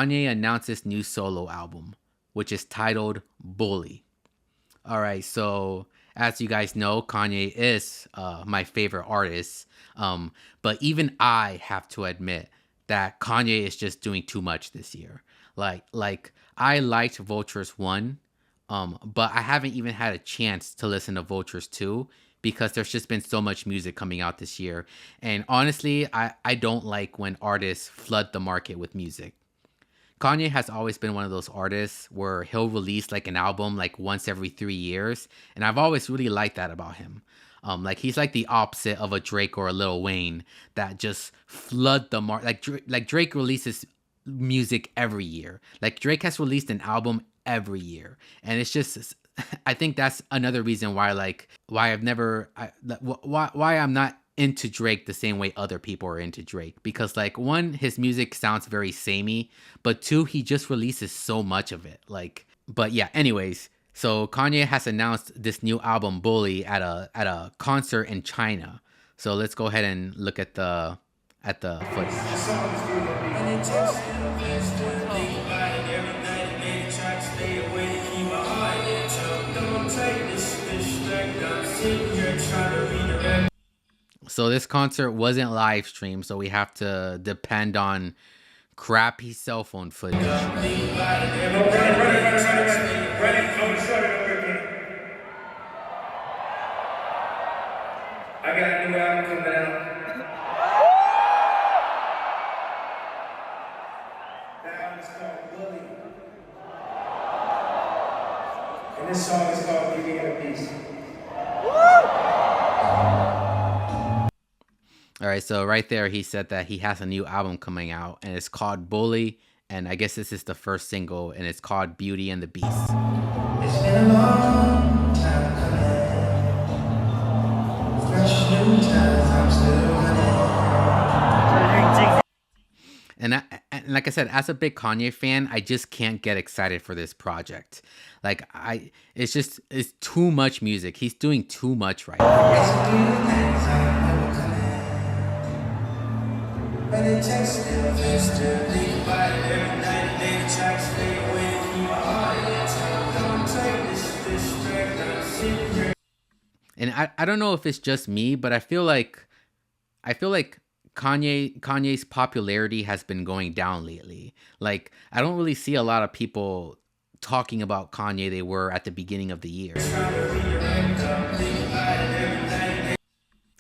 Kanye announced his new solo album, which is titled Bully. All right, so as you guys know, Kanye is my favorite artist. But even I have to admit that Kanye is just doing too much this year. Like I liked Vultures 1, but I haven't even had a chance to listen to Vultures 2 because there's just been so much music coming out this year. And honestly, I don't like when artists flood the market with music. Kanye has always been one of those artists where he'll release like an album like once every 3 years, and I've always really liked that about him. Like he's like the opposite of a Drake or a Lil Wayne that just flood the market. Like Drake releases music every year. Like Drake has released an album every year, and it's just I think that's another reason why why I'm not into Drake the same way other people are into Drake, because like one, his music sounds very samey, but two, he just releases so much of it. Like, but yeah, anyways, so Kanye has announced this new album Bully at a concert in China. So let's go ahead and look at the footage. So this concert wasn't live streamed, so we have to depend on crappy cell phone footage. I got a new album coming out. The album is called Bully. And this song is called Beauty and the Beast. All right, so right there, he said that he has a new album coming out, and it's called Bully, and I guess this is the first single, and it's called Beauty and the Beast. It's been a long time coming. Fresh new times, I'm still running. And like I said, as a big Kanye fan, I just can't get excited for this project. Like it's too much music. He's doing too much right now. But it takes still things to think about it every night and day. The tracks stay away to keep my heart. Don't take this straight, I'm sitting here. And I don't know if it's just me, but I feel like Kanye's popularity has been going down lately. Like I don't really see a lot of people talking about Kanye they were at the beginning of the year.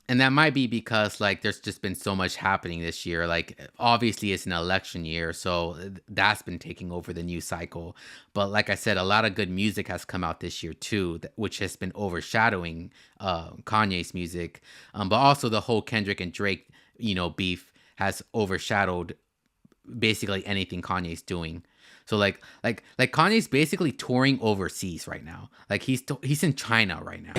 And that might be because like there's just been so much happening this year. Like obviously it's an election year, so that's been taking over the news cycle. But like I said, a lot of good music has come out this year too, which has been overshadowing Kanye's music. But also the whole Kendrick and Drake, beef has overshadowed basically anything Kanye's doing. So like Kanye's basically touring overseas right now. Like he's in China right now.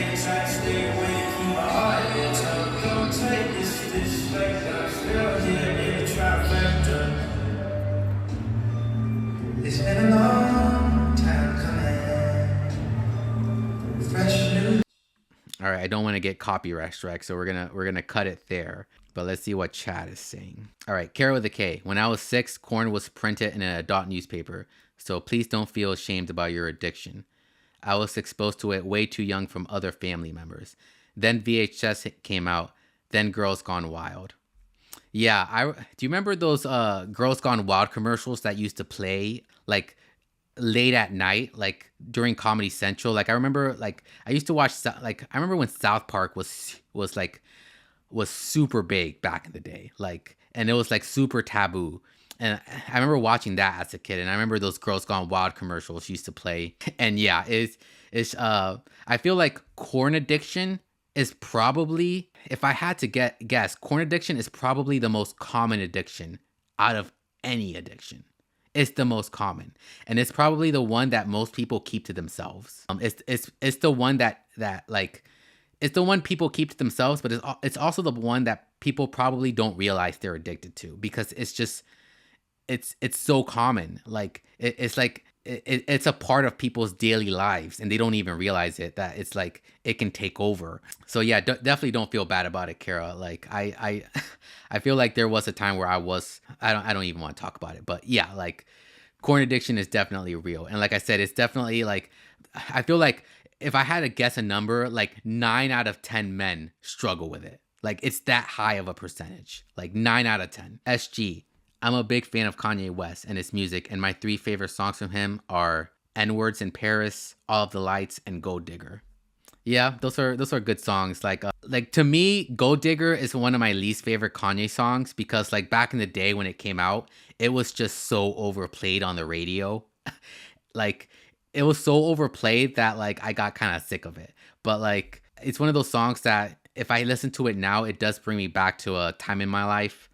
It's been a long time coming. Fresh new. All right, I don't want to get copyright strike, so we're gonna cut it there. But let's see what chat is saying. All right, Kara with a K. When I was 6, corn was printed in an adult newspaper, so please don't feel ashamed about your addiction. I was exposed to it way too young from other family members. Then VHS came out, then Girls Gone Wild. Yeah, do you remember those Girls Gone Wild commercials that used to play like late at night, like during Comedy Central? Like I remember, like I used to watch, like I remember when South Park was super big back in the day, like, and it was like super taboo. And I remember watching that as a kid, and I remember those Girls Gone Wild commercials used to play. And yeah, I feel like corn addiction is probably, if I had to guess, corn addiction is probably the most common addiction out of any addiction. It's the most common, and it's probably the one that most people keep to themselves. It's the one that like, it's the one people keep to themselves, but it's also the one that people probably don't realize they're addicted to, because it's just, it's so common. Like it's like it's a part of people's daily lives, and they don't even realize it, that it's like it can take over. So yeah, definitely don't feel bad about it, Kara. Like I feel like there was a time where I don't even want to talk about it, but yeah, like corn addiction is definitely real. And like I said, it's definitely like, I feel like if I had to guess a number, like 9 out of 10 men struggle with it. Like it's that high of a percentage, like 9 out of 10. SG, I'm a big fan of Kanye West and his music, and my 3 favorite songs from him are N-Words in Paris, All of the Lights, and Gold Digger. Yeah, those are good songs. Like to me, Gold Digger is one of my least favorite Kanye songs because like back in the day when it came out, it was just so overplayed on the radio. Like it was so overplayed that like I got kind of sick of it. But like it's one of those songs that if I listen to it now, it does bring me back to a time in my life.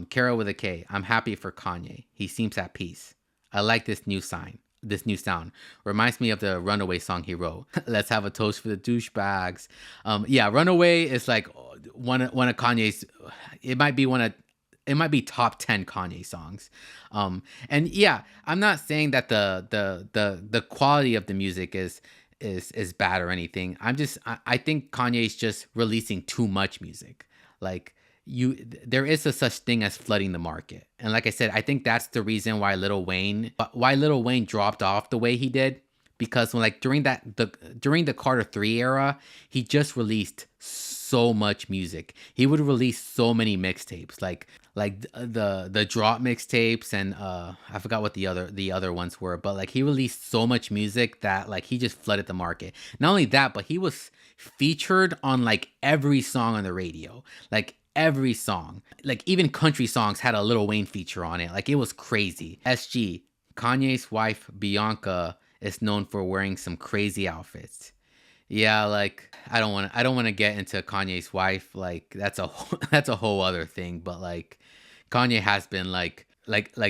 Kara with a K. I'm happy for Kanye. He seems at peace. I like this new sound. Reminds me of the Runaway song he wrote. Let's have a toast for the douchebags. Yeah, Runaway is like one of Kanye's. It might be top 10 Kanye songs. And yeah, I'm not saying that the quality of the music is bad or anything. I think Kanye's just releasing too much music. Like there is a such thing as flooding the market. And like I said, I think that's the reason why Lil Wayne dropped off the way he did, because when like during the Carter 3 era, he just released so much music. He would release so many mixtapes, like the drop mixtapes, and I forgot what the other ones were, but like he released so much music that like he just flooded the market. Not only that, but he was featured on like every song on the radio. Like every song, like even country songs had a Lil Wayne feature on it. Like it was crazy. SG, Kanye's wife Bianca is known for wearing some crazy outfits. Yeah, like I don't want to get into Kanye's wife. Like that's a whole other thing. But like Kanye has been like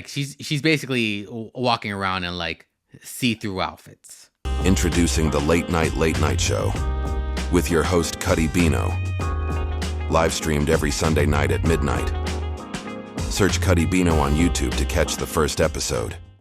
she's basically walking around in like see-through outfits. Introducing the Late Night Show with your host Cuddy Bino. Live streamed every Sunday night at midnight. Search Cuddy Bino on YouTube to catch the first episode.